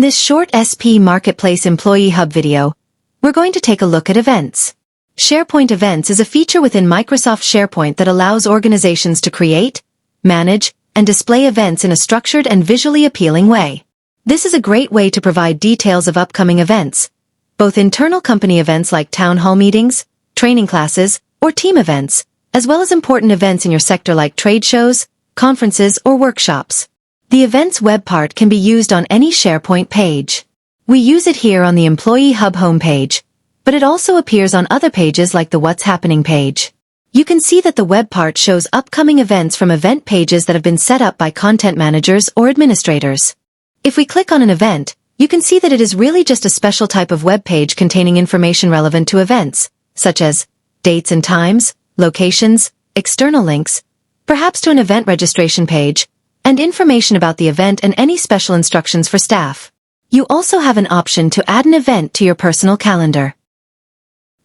In this short SP Marketplace Employee Hub video, we're going to take a look at events. SharePoint Events is a feature within Microsoft SharePoint that allows organizations to create, manage, and display events in a structured and visually appealing way. This is a great way to provide details of upcoming events, both internal company events like town hall meetings, training classes, or team events, as well as important events in your sector like trade shows, conferences, or workshops. The Events web part can be used on any SharePoint page. We use it here on the Employee Hub homepage, but it also appears on other pages like the What's Happening page. You can see that the web part shows upcoming events from event pages that have been set up by content managers or administrators. If we click on an event, you can see that it is really just a special type of web page containing information relevant to events, such as dates and times, locations, external links, perhaps to an event registration page, and information about the event and any special instructions for staff. You also have an option to add an event to your personal calendar.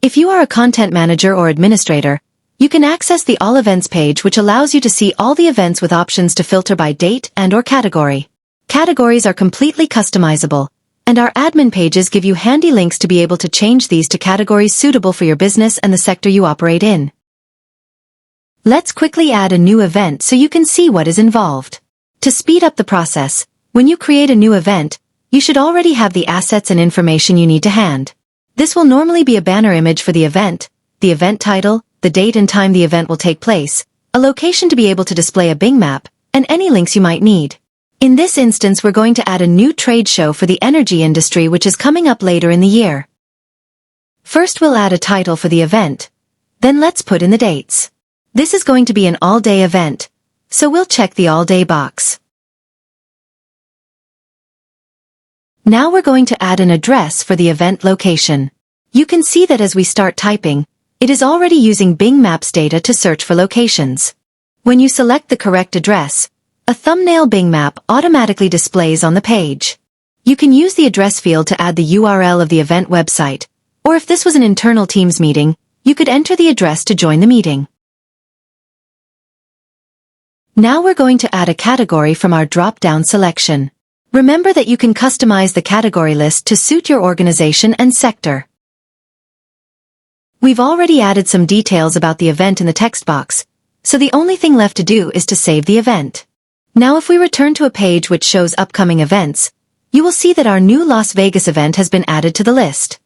If you are a content manager or administrator, you can access the All Events page, which allows you to see all the events with options to filter by date and/or category. Categories are completely customizable, and our admin pages give you handy links to be able to change these to categories suitable for your business and the sector you operate in. Let's quickly add a new event so you can see what is involved. To speed up the process, when you create a new event, you should already have the assets and information you need to hand. This will normally be a banner image for the event title, the date and time the event will take place, a location to be able to display a Bing map, and any links you might need. In this instance, we're going to add a new trade show for the energy industry which is coming up later in the year. First, we'll add a title for the event. Then let's put in the dates. This is going to be an all-day event, so we'll check the all-day box. Now we're going to add an address for the event location. You can see that as we start typing, it is already using Bing Maps data to search for locations. When you select the correct address, a thumbnail Bing map automatically displays on the page. You can use the address field to add the URL of the event website, or if this was an internal Teams meeting, you could enter the address to join the meeting. Now we're going to add a category from our drop-down selection. Remember that you can customize the category list to suit your organization and sector. We've already added some details about the event in the text box, so the only thing left to do is to save the event. Now if we return to a page which shows upcoming events, you will see that our new Las Vegas event has been added to the list.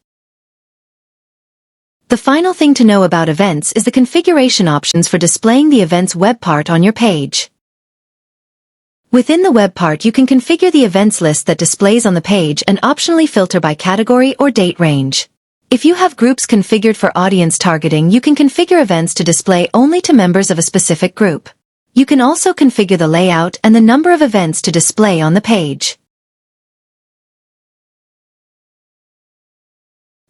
The final thing to know about events is the configuration options for displaying the event's web part on your page. Within the web part, you can configure the events list that displays on the page and optionally filter by category or date range. If you have groups configured for audience targeting, you can configure events to display only to members of a specific group. You can also configure the layout and the number of events to display on the page.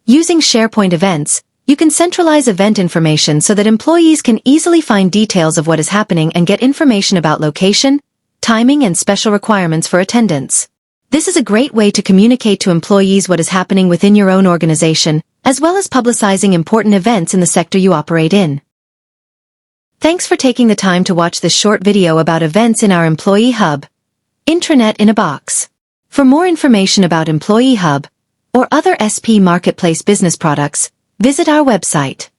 Using SharePoint Events, you can centralize event information so that employees can easily find details of what is happening and get information about location, timing, and special requirements for attendance. This is a great way to communicate to employees what is happening within your own organization, as well as publicizing important events in the sector you operate in. Thanks for taking the time to watch this short video about events in our Employee Hub, Intranet in a Box. For more information about Employee Hub, or other SP Marketplace business products, visit our website.